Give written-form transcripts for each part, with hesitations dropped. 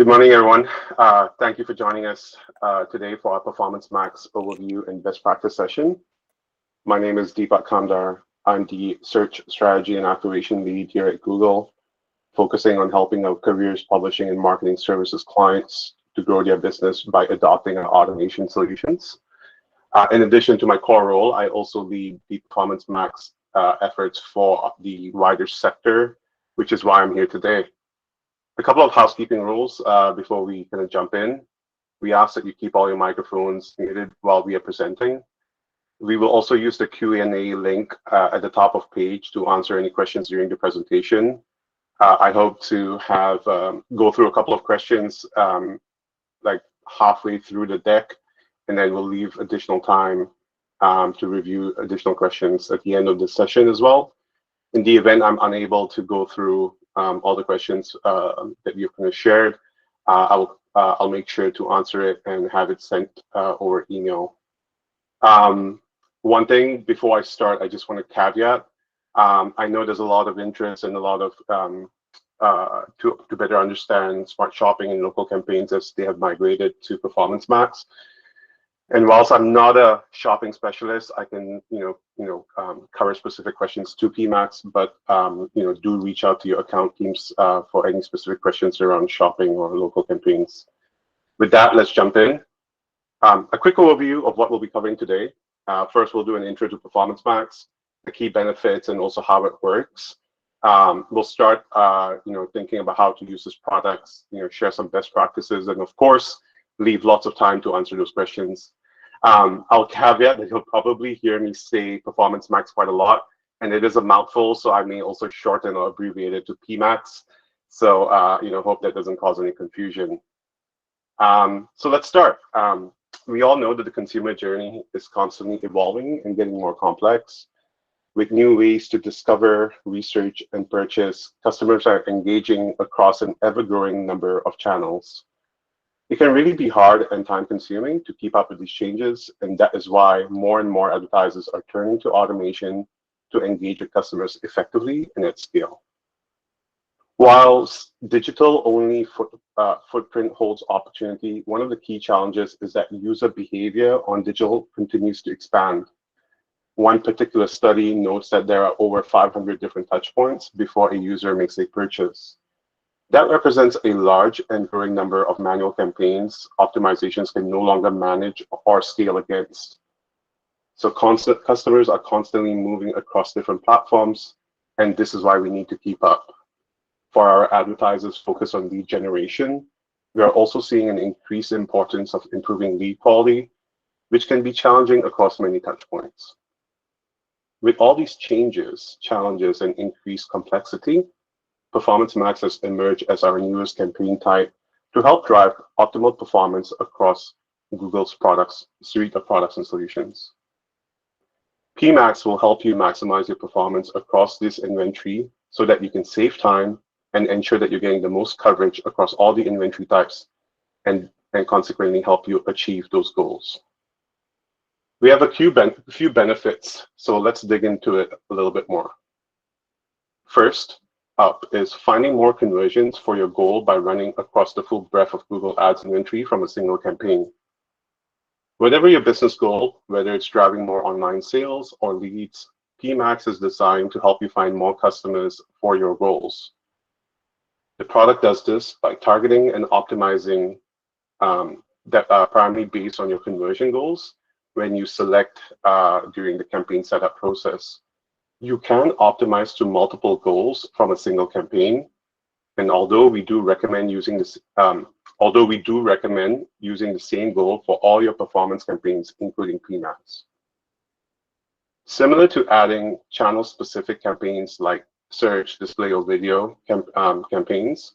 Good morning, everyone. Thank you for joining us today for our Performance Max overview and best practice session. My name is Deepak Kamdar. I'm the Search Strategy and Activation Lead here at Google, focusing on helping our careers publishing and marketing services clients to grow their business by adopting our automation solutions. In addition to my core role, I also lead the Performance Max efforts for the wider sector, which is why I'm here today. A couple of housekeeping rules before we kind of jump in. We ask that you keep all your microphones muted while we are presenting. We will also use the Q&A link at the top of page to answer any questions during the presentation. I hope to have go through a couple of questions like halfway through the deck, and then we'll leave additional time to review additional questions at the end of the session as well. In the event I'm unable to go through all the questions that you've kind of shared, I'll make sure to answer it and have it sent over email. One thing before I start, I just want to caveat. I know there's a lot of interest and a lot of to better understand smart shopping and local campaigns as they have migrated to Performance Max. And whilst I'm not a shopping specialist, I can cover specific questions to PMax, but do reach out to your account teams for any specific questions around shopping or local campaigns. With that, let's jump in. A quick overview of what we'll be covering today. First, we'll do an intro to Performance Max, the key benefits, and also how it works. We'll start, thinking about how to use this product, share some best practices, and of course, leave lots of time to answer those questions. I'll caveat that you'll probably hear me say Performance Max quite a lot, and it is a mouthful, so I may also shorten or abbreviate it to PMax. So, hope that doesn't cause any confusion. So let's start. We all know that the consumer journey is constantly evolving and getting more complex. With new ways to discover, research, and purchase, customers are engaging across an ever-growing number of channels. It can really be hard and time-consuming to keep up with these changes, and that is why more and more advertisers are turning to automation to engage with customers effectively and at scale. While digital-only footprint holds opportunity, one of the key challenges is that user behavior on digital continues to expand. One particular study notes that there are over 500 different touchpoints before a user makes a purchase. That represents a large and growing number of manual campaigns optimizations can no longer manage or scale against. So customers are constantly moving across different platforms, and this is why we need to keep up. For our advertisers focused on lead generation, we are also seeing an increased importance of improving lead quality, which can be challenging across many touchpoints. With all these changes, challenges, and increased complexity, Performance Max has emerged as our newest campaign type to help drive optimal performance across Google's suite of products and solutions. PMax will help you maximize your performance across this inventory so that you can save time and ensure that you're getting the most coverage across all the inventory types and consequently help you achieve those goals. We have a few benefits, so let's dig into it a little bit more. First up is finding more conversions for your goal by running across the full breadth of Google Ads inventory from a single campaign. Whatever your business goal, whether it's driving more online sales or leads, PMax is designed to help you find more customers for your goals. The product does this by targeting and optimizing that primarily based on your conversion goals when you select during the campaign setup process. You can optimize to multiple goals from a single campaign, and although we do recommend using the same goal for all your performance campaigns, including PMax. Similar to adding channel-specific campaigns like search, display, or video campaigns,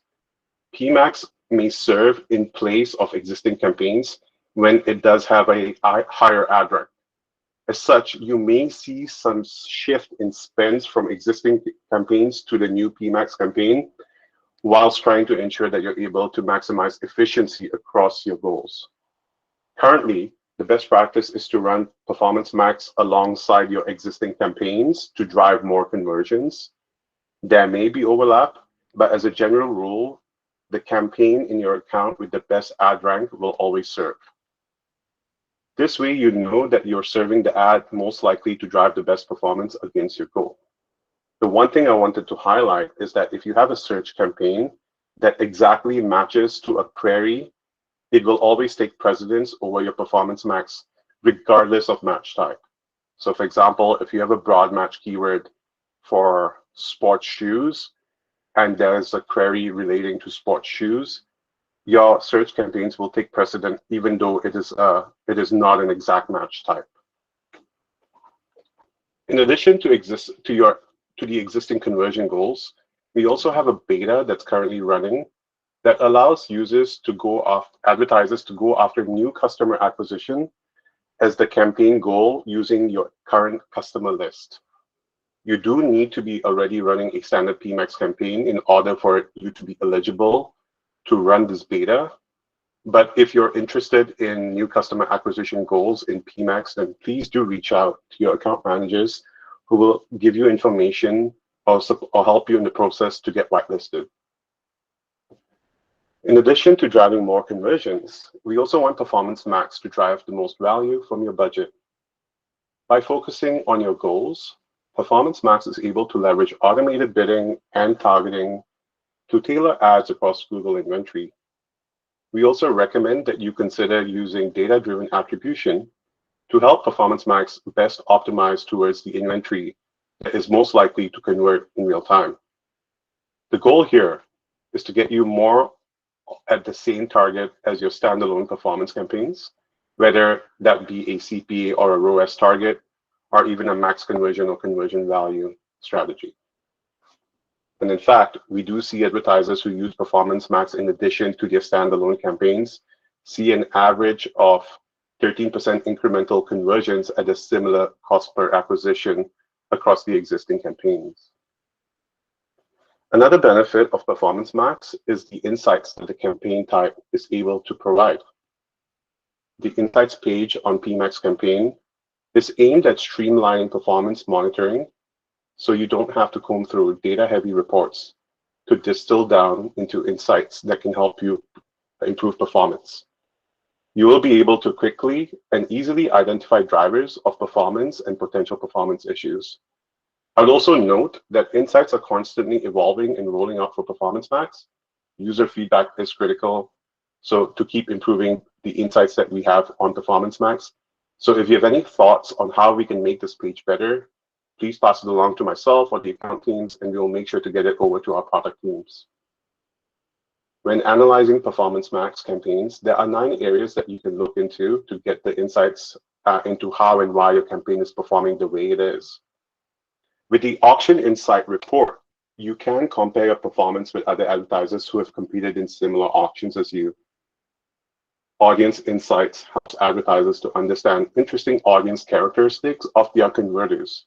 PMax may serve in place of existing campaigns when it does have a higher ad rank. As such, you may see some shift in spends from existing campaigns to the new PMax campaign, whilst trying to ensure that you're able to maximize efficiency across your goals. Currently, the best practice is to run Performance Max alongside your existing campaigns to drive more conversions. There may be overlap, but as a general rule, the campaign in your account with the best ad rank will always serve. This way, you know that you're serving the ad most likely to drive the best performance against your goal. The one thing I wanted to highlight is that if you have a search campaign that exactly matches to a query, it will always take precedence over your Performance Max, regardless of match type. So for example, if you have a broad match keyword for sports shoes, and there's a query relating to sports shoes, your search campaigns will take precedent even though it is not an exact match type. In addition to the existing conversion goals, we also have a beta that's currently running that allows advertisers to go after new customer acquisition as the campaign goal using your current customer list. You do need to be already running a standard PMAX campaign in order for you to be eligible to run this beta. But if you're interested in new customer acquisition goals in PMAX, then please do reach out to your account managers who will give you information or help you in the process to get whitelisted. In addition to driving more conversions, we also want Performance Max to drive the most value from your budget. By focusing on your goals, Performance Max is able to leverage automated bidding and targeting to tailor ads across Google inventory. We also recommend that you consider using data-driven attribution to help Performance Max best optimize towards the inventory that is most likely to convert in real time. The goal here is to get you more at the same target as your standalone performance campaigns, whether that be a CPA or a ROAS target, or even a max conversion or conversion value strategy. And in fact, we do see advertisers who use Performance Max in addition to their standalone campaigns see an average of 13% incremental conversions at a similar cost per acquisition across the existing campaigns. Another benefit of Performance Max is the insights that the campaign type is able to provide. The Insights page on PMAX campaign is aimed at streamlining performance monitoring, so you don't have to comb through data-heavy reports to distill down into insights that can help you improve performance. You will be able to quickly and easily identify drivers of performance and potential performance issues. I would also note that insights are constantly evolving and rolling out for Performance Max. User feedback is critical, so to keep improving the insights that we have on Performance Max. So if you have any thoughts on how we can make this page better, please pass it along to myself or the account teams, and we will make sure to get it over to our product teams. When analyzing Performance Max campaigns, there are 9 areas that you can look into to get the insights into how and why your campaign is performing the way it is. With the Auction Insight report, you can compare your performance with other advertisers who have competed in similar auctions as you. Audience Insights helps advertisers to understand interesting audience characteristics of their converters.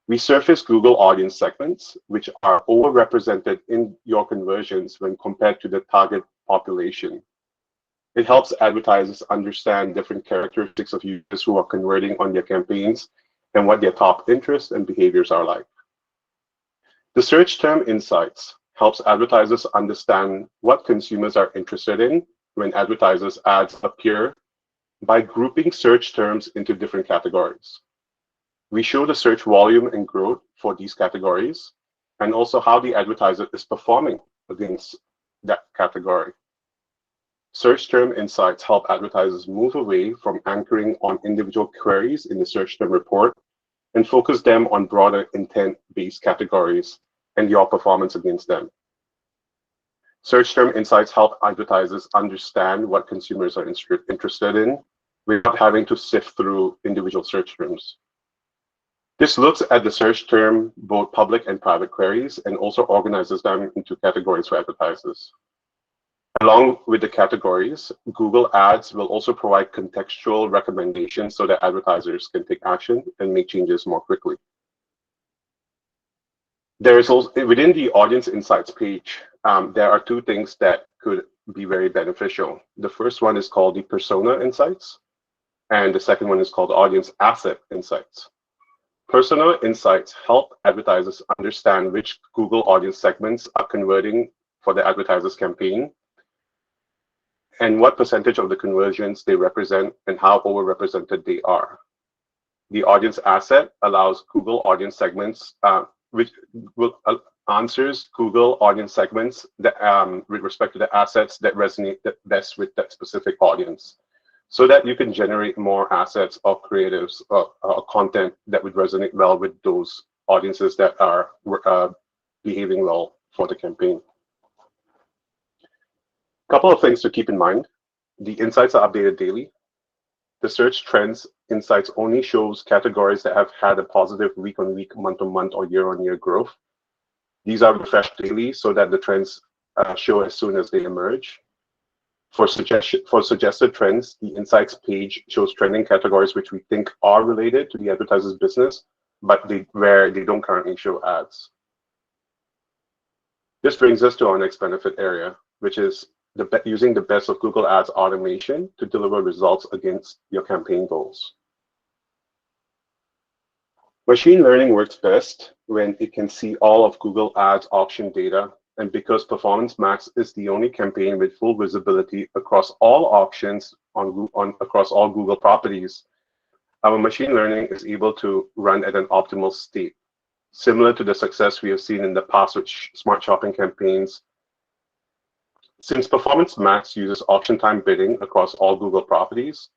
We surface Google audience segments, which are overrepresented in your conversions when compared to the target population. It helps advertisers understand different characteristics of users who are converting on their campaigns and what their top interests and behaviors are like. The Search Term Insights helps advertisers understand what consumers are interested in when advertisers' ads appear by grouping search terms into different categories. We show the search volume and growth for these categories, and also how the advertiser is performing against that category. Search Term Insights help advertisers move away from anchoring on individual queries in the search term report and focus them on broader intent-based categories and your performance against them. Search Term Insights help advertisers understand what consumers are interested in without having to sift through individual search terms. This looks at the search term, both public and private queries, and also organizes them into categories for advertisers. Along with the categories, Google Ads will also provide contextual recommendations so that advertisers can take action and make changes more quickly. There is also, within the Audience Insights page, there are 2 things that could be very beneficial. The first one is called the Persona Insights, and the second one is called Audience Asset Insights. Persona Insights help advertisers understand which Google audience segments are converting for the advertiser's campaign, and what percentage of the conversions they represent and how overrepresented they are. The audience asset allows Google audience segments, which will answers Google audience segments that, with respect to the assets that resonate best with that specific audience, so that you can generate more assets or creatives or content that would resonate well with those audiences that are behaving well for the campaign. A couple of things to keep in mind. The insights are updated daily. The search trends insights only shows categories that have had a positive week-on-week, month-on-month, or year-on-year growth. These are refreshed daily so that the trends show as soon as they emerge. For suggested trends, the insights page shows trending categories which we think are related to the advertiser's business, but where they don't currently show ads. This brings us to our next benefit area, which is using the best of Google Ads automation to deliver results against your campaign goals. Machine learning works best when it can see all of Google Ads auction data, and because Performance Max is the only campaign with full visibility across all auctions across all Google properties, our machine learning is able to run at an optimal state, similar to the success we have seen in the past with smart shopping campaigns. Since Performance Max uses auction time bidding across all Google properties,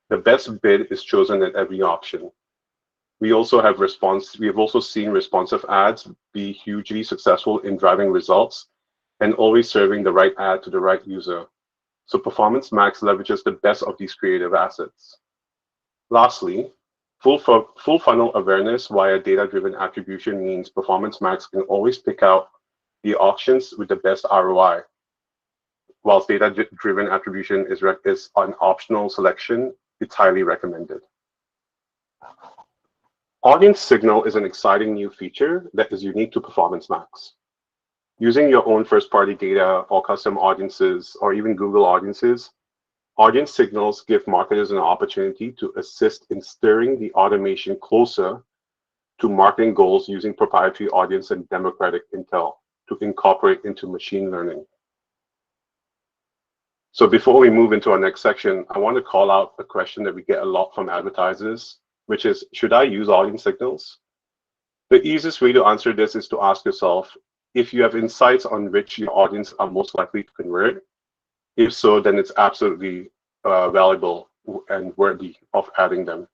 the best bid is chosen at every auction. We have also seen responsive ads be hugely successful in driving results and always serving the right ad to the right user. So Performance Max leverages the best of these creative assets. Lastly, full funnel awareness via data-driven attribution means Performance Max can always pick out the auctions with the best ROI. Whilst data-driven attribution is an optional selection, it's highly recommended. Audience Signal is an exciting new feature that is unique to Performance Max. Using your own first-party data or custom audiences or even Google audiences, Audience Signals give marketers an opportunity to assist in steering the automation closer to marketing goals using proprietary audience and demographic intel to incorporate into machine learning. So before we move into our next section, I want to call out a question that we get a lot from advertisers, which is, should I use audience signals? The easiest way to answer this is to ask yourself, if you have insights on which your audience are most likely to convert. If so, then it's absolutely valuable and worthy of adding them.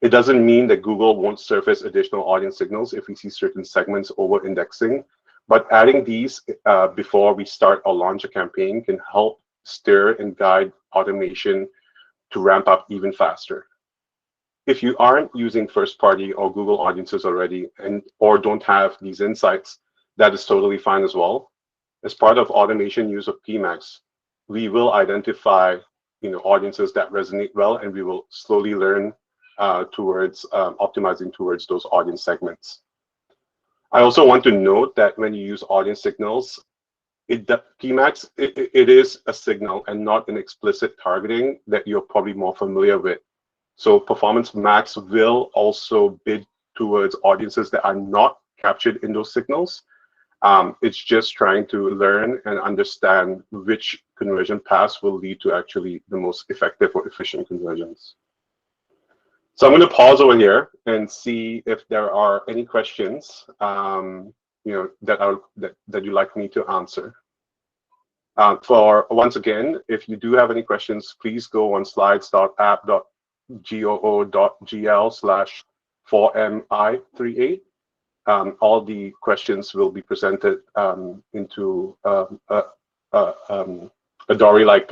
It doesn't mean that Google won't surface additional audience signals if we see certain segments over-indexing, but adding these before we start or launch a campaign can help steer and guide automation to ramp up even faster. If you aren't using first-party or Google audiences already or don't have these insights, that is totally fine as well. As part of automation use of PMax, we will identify audiences that resonate well, and we will slowly learn towards optimizing towards those audience segments. I also want to note that when you use audience signals, PMax, it is a signal and not an explicit targeting that you're probably more familiar with. So Performance Max will also bid towards audiences that are not captured in those signals. It's just trying to learn and understand which conversion paths will lead to actually the most effective or efficient conversions. So I'm going to pause over here and see if there are any questions that you'd like me to answer. Once again, if you do have any questions, please go on slides.app.goo.gl/4mi38. All the questions will be presented into a Dory-like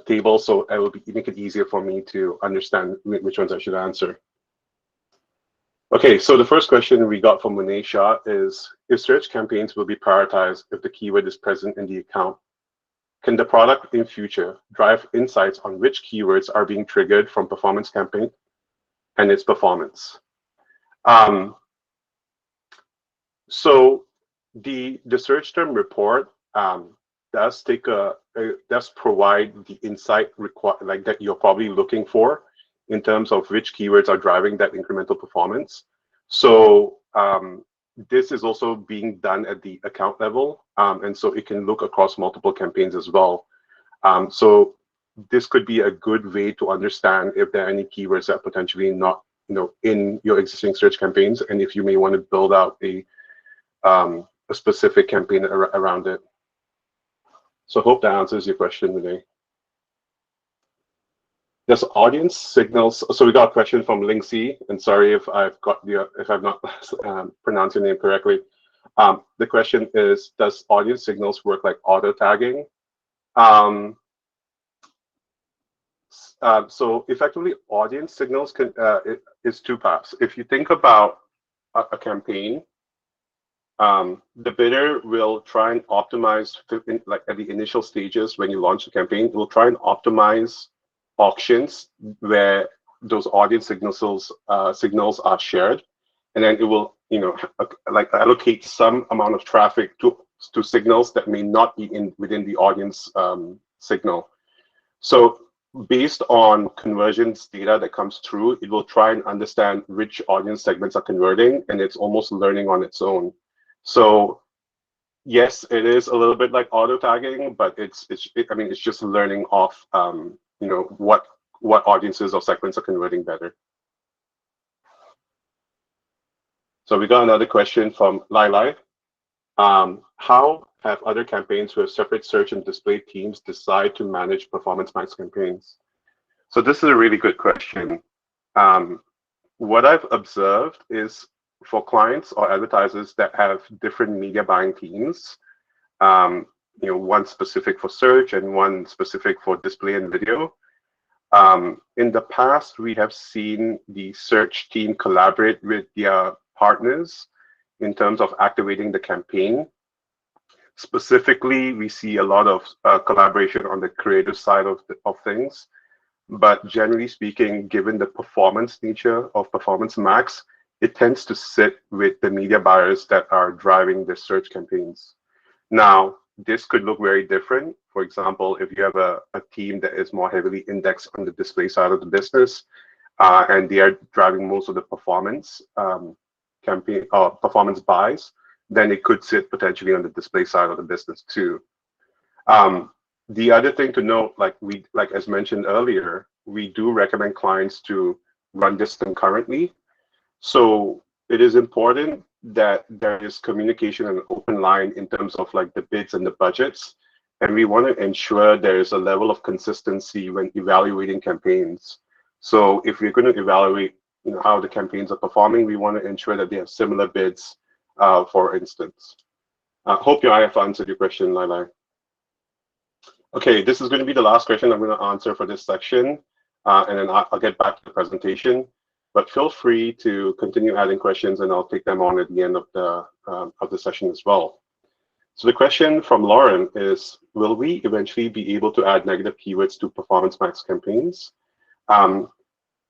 table, so it will make it easier for me to understand which ones I should answer. Okay, so the first question we got from Munay Shah is, if search campaigns will be prioritized if the keyword is present in the account, can the product in future drive insights on which keywords are being triggered from performance campaign and its performance? So the search term report does provide the insight that you're probably looking for in terms of which keywords are driving that incremental performance. So this is also being done at the account level, and so it can look across multiple campaigns as well. So this could be a good way to understand if there are any keywords that are potentially not, in your existing search campaigns, and if you may want to build out a specific campaign around it. So I hope that answers your question, Renee. Does audience signals? So we got a question from Linksy, and sorry if I'm not pronounced your name correctly. The question is, does audience signals work like auto tagging? So effectively, audience signals is two paths. If you think about a campaign, the bidder will try and optimize, like at the initial stages when you launch the campaign, it will try and optimize auctions where those audience signals are shared, and then it will like allocate some amount of traffic to signals that may not be within the audience signal. So based on conversions data that comes through, it will try and understand which audience segments are converting, and it's almost learning on its own. So yes, it is a little bit like auto tagging, but it's just learning off what audiences or segments are converting better. So we got another question from Lai. How have other campaigns with separate search and display teams decide to manage Performance Max campaigns? So this is a really good question. What I've observed is for clients or advertisers that have different media buying teams, one specific for search and one specific for display and video. In the past, we have seen the search team collaborate with their partners in terms of activating the campaign. Specifically, we see a lot of collaboration on the creative side of things. But generally speaking, given the performance nature of Performance Max, it tends to sit with the media buyers that are driving the search campaigns. Now, this could look very different. For example, if you have a team that is more heavily indexed on the display side of the business, and they are driving most of the performance campaign or performance buys, then it could sit potentially on the display side of the business too. The other thing to note, like as mentioned earlier, we do recommend clients to run this concurrently. So it is important that there is communication and an open line in terms of like the bids and the budgets. And we want to ensure there is a level of consistency when evaluating campaigns. So if we're going to evaluate how the campaigns are performing, we want to ensure that they have similar bids, for instance. Hope I have answered your question, Lai. Okay, this is going to be the last question I'm going to answer for this section, and then I'll get back to the presentation. But feel free to continue adding questions, and I'll take them on at the end of the session as well. So the question from Lauren is, will we eventually be able to add negative keywords to Performance Max campaigns?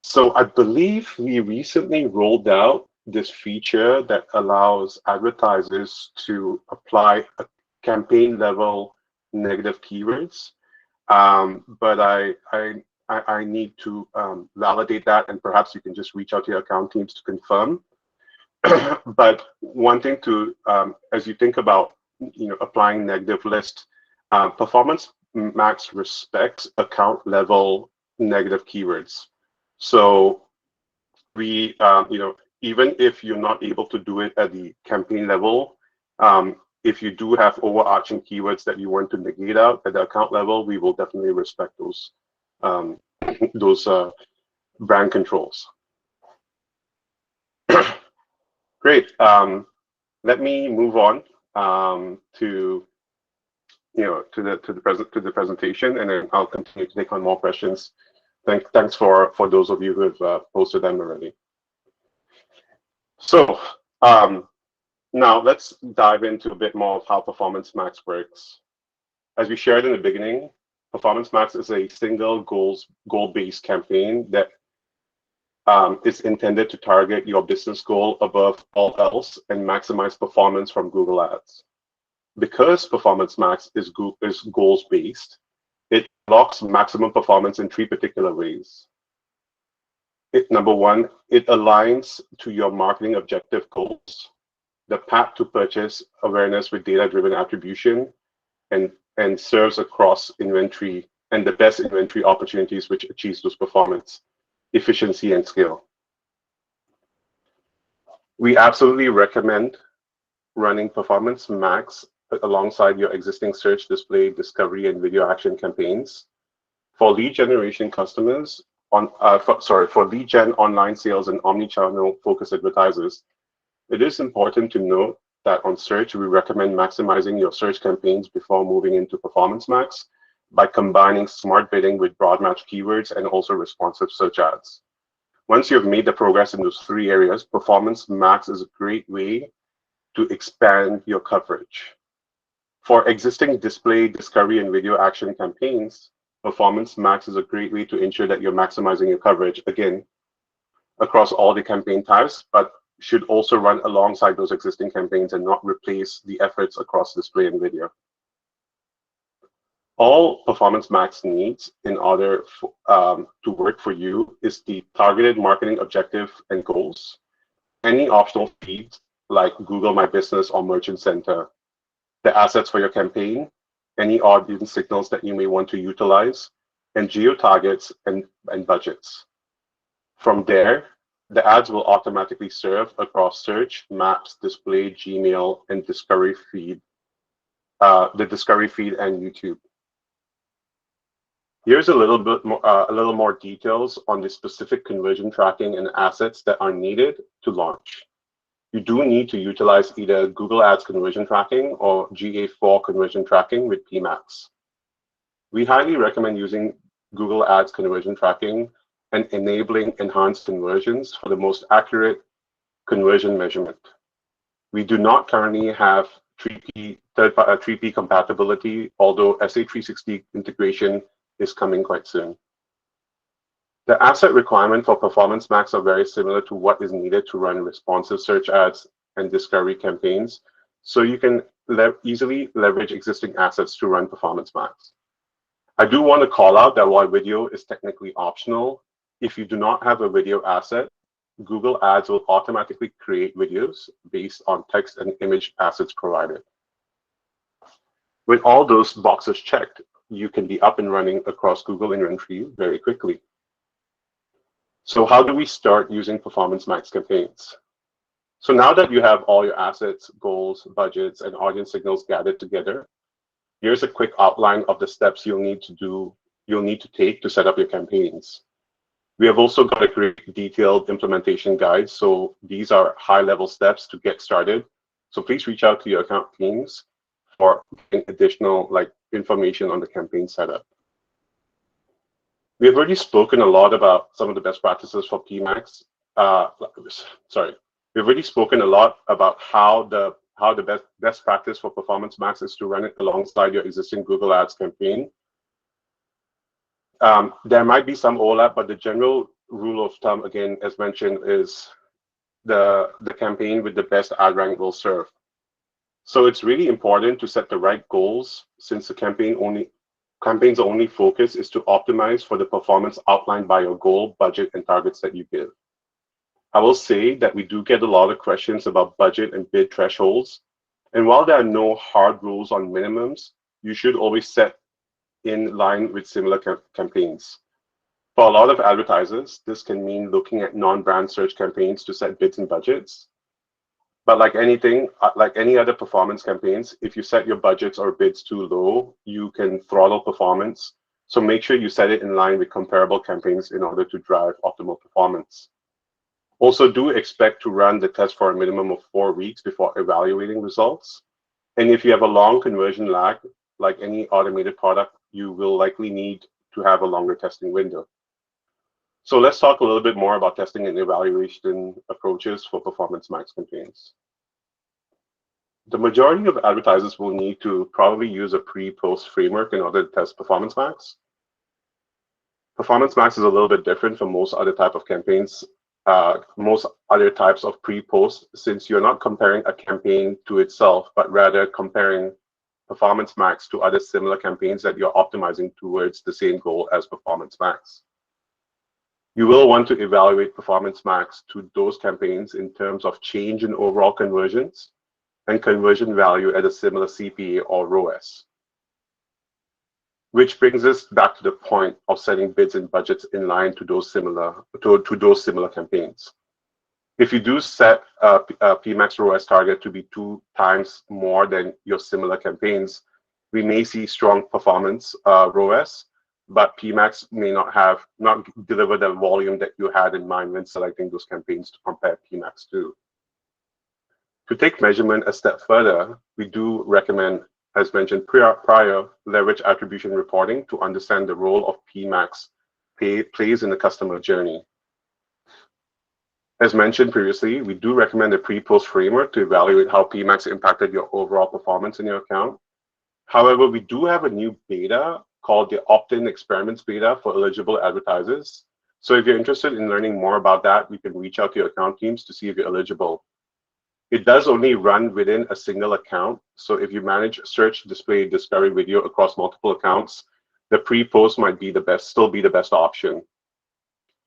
So I believe we recently rolled out this feature that allows advertisers to apply a campaign level negative keywords. But I need to validate that, and perhaps you can just reach out to your account teams to confirm. But one thing to, as you think about, applying negative list, Performance Max respects account level negative keywords. So we, even if you're not able to do it at the campaign level, if you do have overarching keywords that you want to negate out at the account level, we will definitely respect those brand controls. Great. Let me move on to the presentation, and then I'll continue to take on more questions. Thanks for those of you who have posted them already. So now let's dive into a bit more of how Performance Max works. As we shared in the beginning, Performance Max is a single goal-based campaign that is intended to target your business goal above all else and maximize performance from Google Ads. Because Performance Max is goals-based, it unlocks maximum performance in 3 particular ways. Number one, it aligns to your marketing objective goals. the path to purchase awareness with data-driven attribution, and serves across inventory and the best inventory opportunities which achieves those performance, efficiency, and scale. We absolutely recommend running Performance Max alongside your existing search, display, discovery, and video action campaigns. For lead generation customers, for lead gen online sales and omni-channel focused advertisers, it is important to note that on search, we recommend maximizing your search campaigns before moving into Performance Max by combining smart bidding with broad match keywords and also responsive search ads. Once you've made the progress in those three areas, Performance Max is a great way to expand your coverage. For existing display, discovery, and video action campaigns, Performance Max is a great way to ensure that you're maximizing your coverage, again, across all the campaign types, but should also run alongside those existing campaigns and not replace the efforts across display and video. All Performance Max needs in order to work for you is the targeted marketing objective and goals, any optional feeds like Google My Business or Merchant Center, the assets for your campaign, any audience signals that you may want to utilize, and geo-targets and budgets. From there, the ads will automatically serve across search, maps, display, Gmail, and discovery feed, the discovery feed and YouTube. Here's a little more details on the specific conversion tracking and assets that are needed to launch. You do need to utilize either Google Ads conversion tracking or GA4 conversion tracking with PMax. We highly recommend using Google Ads conversion tracking and enabling enhanced conversions for the most accurate conversion measurement. We do not currently have 3P compatibility, although SA360 integration is coming quite soon. The asset requirement for Performance Max are very similar to what is needed to run responsive search ads and discovery campaigns, so you can easily leverage existing assets to run Performance Max. I do want to call out that while video is technically optional, if you do not have a video asset, Google Ads will automatically create videos based on text and image assets provided. With all those boxes checked, you can be up and running across Google inventory very quickly. So how do we start using Performance Max campaigns? So now that you have all your assets, goals, budgets, and audience signals gathered together, here's a quick outline of the steps you'll need to take to set up your campaigns. We have also got a great detailed implementation guide. So these are high-level steps to get started. So please reach out to your account teams for additional information on the campaign setup. We have already spoken a lot about some of the best practices for PMax. We've already spoken a lot about how the best practice for Performance Max is to run it alongside your existing Google Ads campaign. There might be some overlap, but the general rule of thumb, again, as mentioned, is the campaign with the best ad rank will serve. So it's really important to set the right goals, since the campaign's only focus is to optimize for the performance outlined by your goal, budget, and targets that you give. I will say that we do get a lot of questions about budget and bid thresholds. And while there are no hard rules on minimums, you should always set in line with similar campaigns. For a lot of advertisers, this can mean looking at non-brand search campaigns to set bids and budgets. But like anything, like any other performance campaigns, if you set your budgets or bids too low, you can throttle performance. So make sure you set it in line with comparable campaigns in order to drive optimal performance. Also, do expect to run the test for a minimum of 4 weeks before evaluating results. And if you have a long conversion lag, like any automated product, you will likely need to have a longer testing window. So let's talk a little bit more about testing and evaluation approaches for Performance Max campaigns. The majority of advertisers will need to probably use a pre-post framework in order to test Performance Max. Performance Max is a little bit different from most other type of campaigns, most other types of pre-post, since you're not comparing a campaign to itself, but rather comparing Performance Max to other similar campaigns that you're optimizing towards the same goal as Performance Max. You will want to evaluate Performance Max to those campaigns in terms of change in overall conversions and conversion value at a similar CPA or ROAS. Which brings us back to the point of setting bids and budgets in line to those similar campaigns. If you do set a PMax ROAS target to be 2 times more than your similar campaigns, we may see strong performance ROAS, but PMax may not deliver the volume that you had in mind when selecting those campaigns to compare PMax to. To take measurement a step further, we do recommend, as mentioned prior, leverage attribution reporting to understand the role of PMax plays in the customer journey. As mentioned previously, we do recommend a pre-post framework to evaluate how PMax impacted your overall performance in your account. However, we do have a new beta called the opt-in experiments beta for eligible advertisers. So if you're interested in learning more about that, you can reach out to your account teams to see if you're eligible. It does only run within a single account. So if you manage search, display, discovery video across multiple accounts, the pre-post might be still be the best option.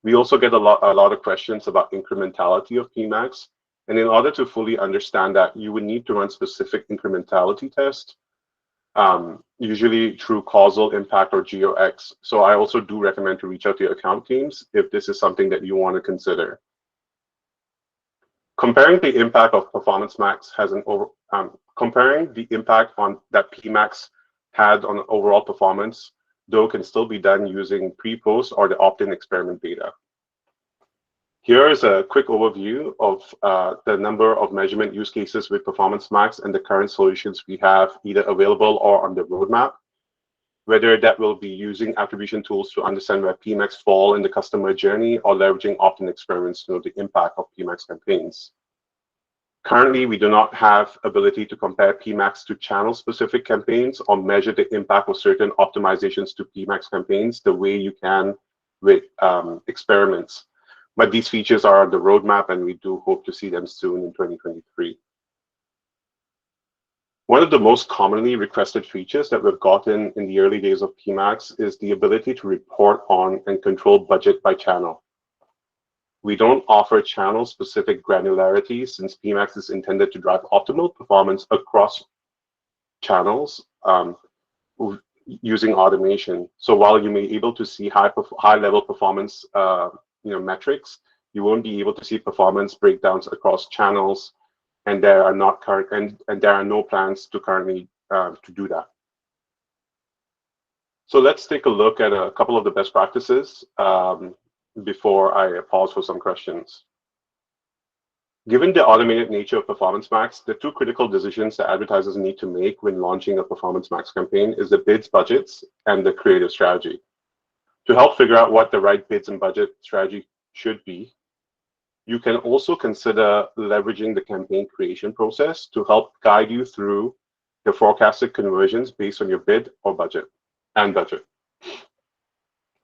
We also get a lot of questions about incrementality of PMax. And in order to fully understand that, you would need to run specific incrementality tests, usually through causal impact or GeoX. So I also do recommend to reach out to your account teams if this is something that you want to consider. Comparing the impact of Performance Max comparing the impact on that PMax had on overall performance, though, can still be done using pre-post or the opt-in experiment beta. Here is a quick overview of the number of measurement use cases with Performance Max and the current solutions we have either available or on the roadmap, whether that will be using attribution tools to understand where PMax fall in the customer journey or leveraging opt-in experiments to know the impact of PMax campaigns. Currently, we do not have ability to compare PMax to channel-specific campaigns or measure the impact of certain optimizations to PMax campaigns the way you can with experiments. But these features are on the roadmap, and we do hope to see them soon in 2023. One of the most commonly requested features that we've gotten in the early days of PMax is the ability to report on and control budget by channel. We don't offer channel-specific granularity since PMax is intended to drive optimal performance across channels using automation. So while you may be able to see high-level performance metrics, you won't be able to see performance breakdowns across channels, and there are no plans to currently to do that. So let's take a look at a couple of the best practices before I pause for some questions. Given the automated nature of Performance Max, the 2 critical decisions that advertisers need to make when launching a Performance Max campaign is the bids budgets and the creative strategy. To help figure out what the right bids and budget strategy should be, you can also consider leveraging the campaign creation process to help guide you through the forecasted conversions based on your bid or budget.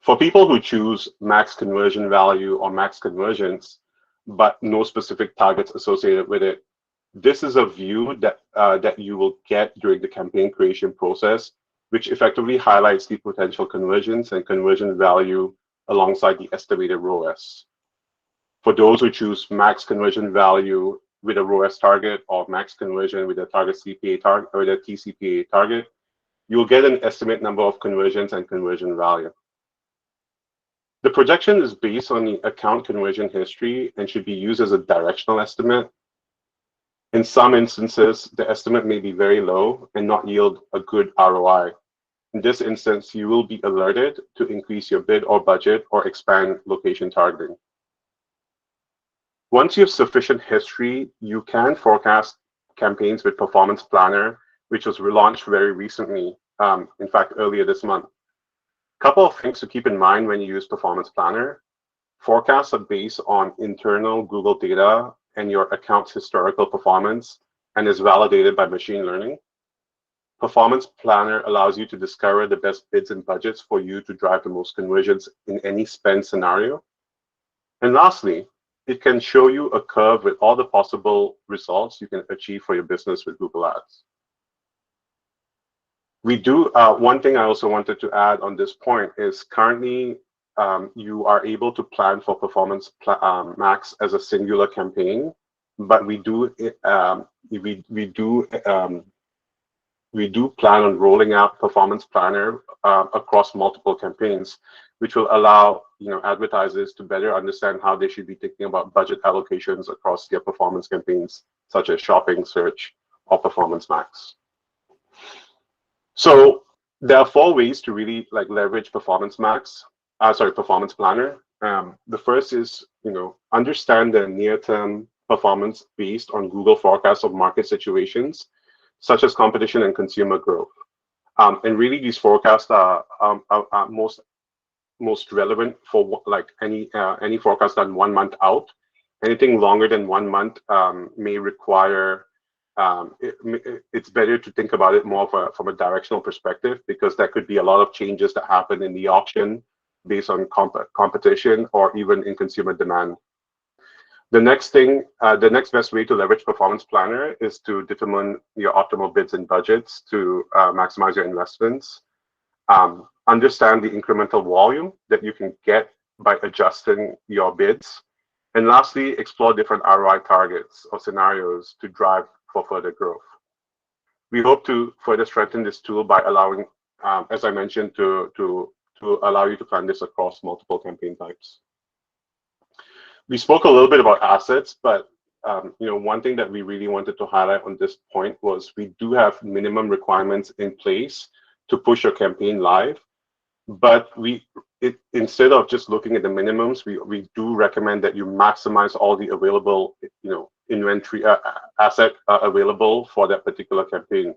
For people who choose max conversion value or max conversions, but no specific targets associated with it, this is a view that you will get during the campaign creation process, which effectively highlights the potential conversions and conversion value alongside the estimated ROAS. For those who choose max conversion value with a ROAS target or max conversion with a target CPA target or a TCPA target, you'll get an estimate number of conversions and conversion value. The projection is based on the account conversion history and should be used as a directional estimate. In some instances, the estimate may be very low and not yield a good ROI. In this instance, you will be alerted to increase your bid or budget or expand location targeting. Once you have sufficient history, you can forecast campaigns with Performance Planner, which was relaunched very recently, in fact, earlier this month. Couple of things to keep in mind when you use Performance Planner. Forecasts are based on internal Google data and your account's historical performance and is validated by machine learning. Performance Planner allows you to discover the best bids and budgets for you to drive the most conversions in any spend scenario. And lastly, it can show you a curve with all the possible results you can achieve for your business with Google Ads. We do, one thing I also wanted to add on this point is currently you are able to plan for Performance Max as a singular campaign, but we do plan on rolling out Performance Planner across multiple campaigns, which will allow advertisers to better understand how they should be thinking about budget allocations across their performance campaigns, such as shopping, search, or Performance Max. So there are 4 ways to really leverage Performance Planner. The first is understand the near-term performance based on Google forecasts of market situations, such as competition and consumer growth. And really, these forecasts are most relevant for any forecast done 1 month out. Anything longer than 1 month may require. It's better to think about it more from a directional perspective, because there could be a lot of changes that happen in the auction based on competition or even in consumer demand. The next best way to leverage Performance Planner is to determine your optimal bids and budgets to maximize your investments. Understand the incremental volume that you can get by adjusting your bids. And lastly, explore different ROI targets or scenarios to drive for further growth. We hope to further strengthen this tool by allowing, as I mentioned, to allow you to plan this across multiple campaign types. We spoke a little bit about assets, but one thing that we really wanted to highlight on this point was we do have minimum requirements in place to push your campaign live. But instead of just looking at the minimums, we do recommend that you maximize all the available inventory asset available for that particular campaign.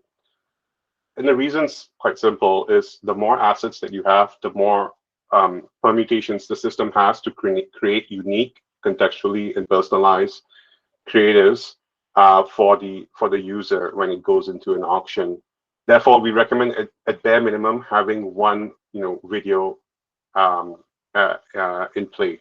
And the reason's quite simple: is the more assets that you have, the more permutations the system has to create unique, contextually and personalized creatives for the user when it goes into an auction. Therefore, we recommend at bare minimum having 1 video in play.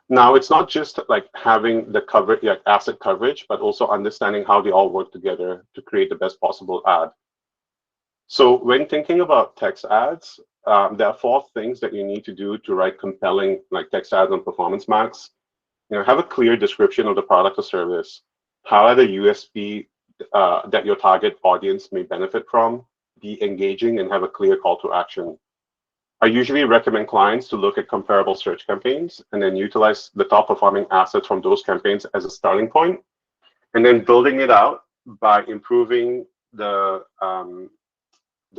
Now, it's not just having the coverage, asset coverage, but also understanding how they all work together to create the best possible ad. So when thinking about text ads, there are 4 things that you need to do to write compelling text ads on Performance Max. Have a clear description of the product or service. Highlight the USP that your target audience may benefit from. Be engaging and have a clear call to action. I usually recommend clients to look at comparable search campaigns and then utilize the top performing assets from those campaigns as a starting point, and then building it out by improving the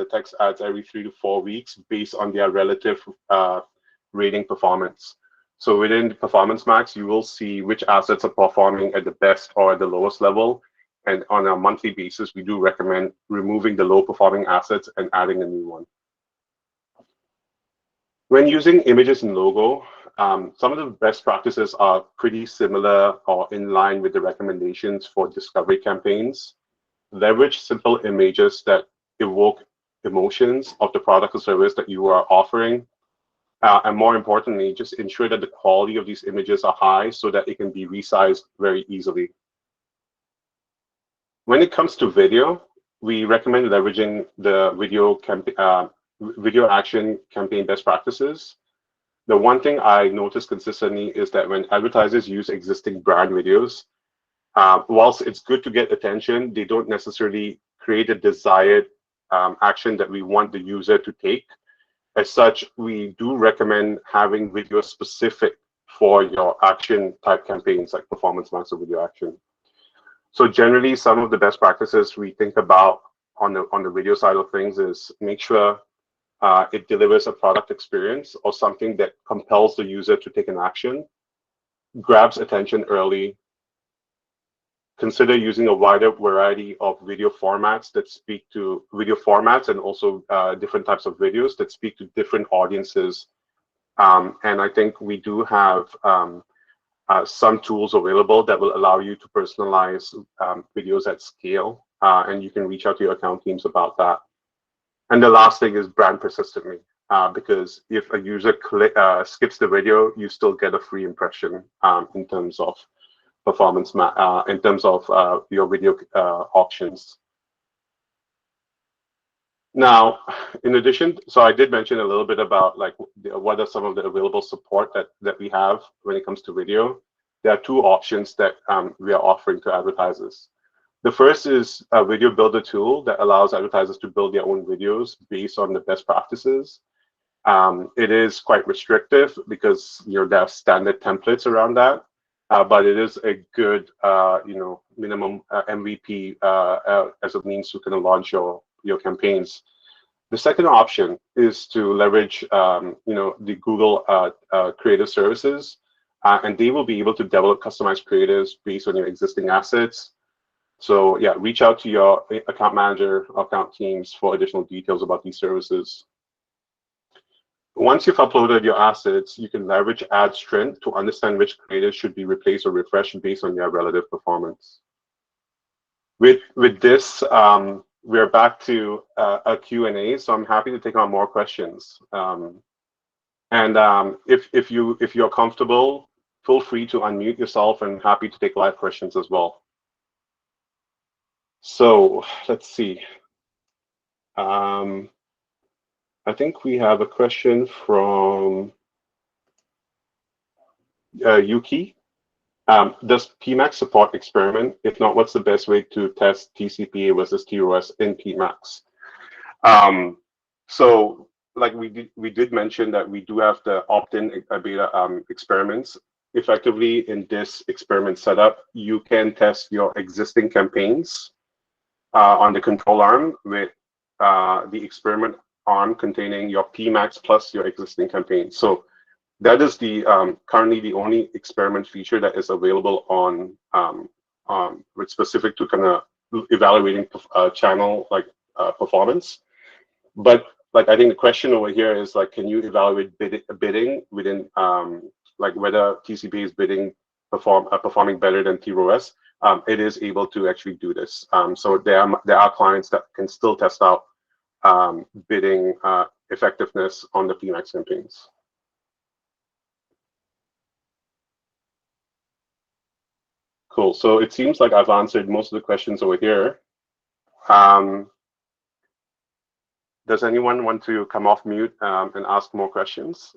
text ads every 3 to 4 weeks based on their relative rating performance. So within the Performance Max, you will see which assets are performing at the best or at the lowest level. And on a monthly basis, we do recommend removing the low performing assets and adding a new one. When using images and logo, some of the best practices are pretty similar or in line with the recommendations for discovery campaigns. Leverage simple images that evoke emotions of the product or service that you are offering. And more importantly, just ensure that the quality of these images are high so that it can be resized very easily. When it comes to video, we recommend leveraging the video action campaign best practices. The one thing I notice consistently is that when advertisers use existing brand videos, whilst it's good to get attention, they don't necessarily create a desired action that we want the user to take. As such, we do recommend having videos specific for your action type campaigns like Performance Max or Video Action. So generally, some of the best practices we think about on the video side of things is make sure it delivers a product experience or something that compels the user to take an action, grabs attention early, consider using a wider variety of video formats that speak to and also different types of videos that speak to different audiences. And I think we do have some tools available that will allow you to personalize videos at scale, and you can reach out to your account teams about that. And the last thing is brand persistently, because if a user skips the video, you still get a free impression in terms of performance, in terms of your video auctions. Now, in addition, so I did mention a little bit about like what are some of the available support that we have when it comes to video. There are two options that we are offering to advertisers. The first is a video builder tool that allows advertisers to build their own videos based on the best practices. It is quite restrictive because there are standard templates around that, but it is a good minimum MVP as a means to kind of launch your campaigns. The second option is to leverage the Google creative services, and they will be able to develop customized creatives based on your existing assets. So yeah, reach out to your account manager, account teams for additional details about these services. Once you've uploaded your assets, you can leverage ad strength to understand which creatives should be replaced or refreshed based on their relative performance. With this, we're back to a Q&A, so I'm happy to take on more questions. If you're comfortable, feel free to unmute yourself, and happy to take live questions as well. So let's see. I think we have a question from Yuki. Does PMax support experiment? If not, what's the best way to test TCPA versus TROS in PMax? So like we did mention that we do have the opt-in beta experiments. Effectively, in this experiment setup, you can test your existing campaigns on the control arm with the experiment arm containing your PMax plus your existing campaign. So that is the currently the only experiment feature that is available on with specific to kind of evaluating channel performance. But like I think the question over here is like, can you evaluate bidding within like whether TCPA is bidding performing better than TROS? It is able to actually do this. So there are clients that can still test out bidding effectiveness on the PMax campaigns. Cool. So it seems like I've answered most of the questions over here. Does anyone want to come off mute and ask more questions?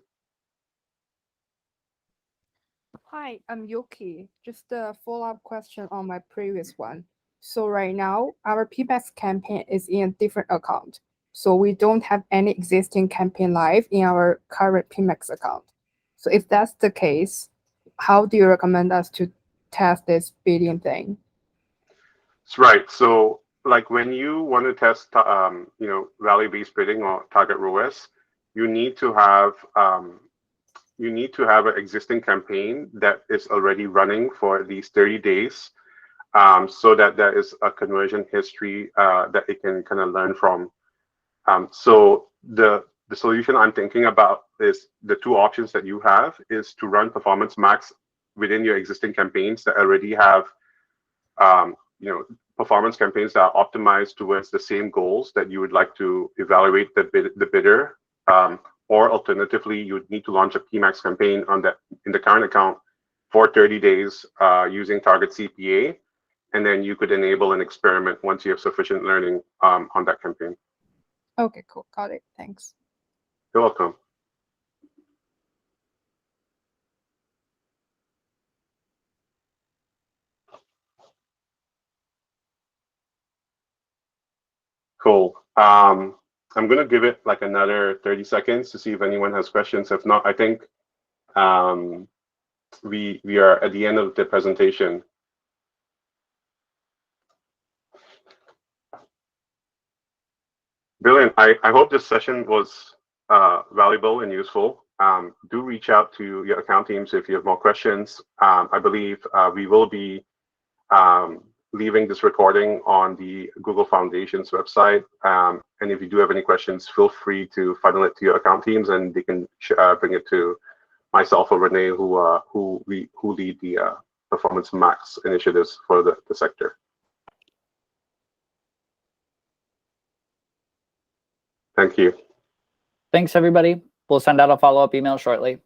Hi, I'm Yuki. Just a follow-up question on my previous one. So right now, our PMax campaign is in a different account. So we don't have any existing campaign live in our current PMax account. So if that's the case, how do you recommend us to test this bidding thing? That's right. So like when you want to test, value-based bidding or target ROAS, you need to have an existing campaign that is already running for these 30 days, so that there is a conversion history that it can kind of learn from. So the solution I'm thinking about is the two options that you have is to run Performance Max within your existing campaigns that already have performance campaigns that are optimized towards the same goals that you would like to evaluate the bidder, or alternatively, you would need to launch a PMax campaign in the current account for 30 days using Target CPA, and then you could enable an experiment once you have sufficient learning on that campaign. Okay, cool. Got it. Thanks. You're welcome. Cool. I'm going to give it like another 30 seconds to see if anyone has questions. If not, I think we are at the end of the presentation. Brilliant. I hope this session was valuable and useful. Do reach out to your account teams if you have more questions. I believe we will be leaving this recording on the Google Foundation's website. And if you do have any questions, feel free to funnel it to your account teams, and they can bring it to myself or Renee, who lead the Performance Max initiatives for the sector. Thank you. Thanks, everybody. We'll send out a follow-up email shortly.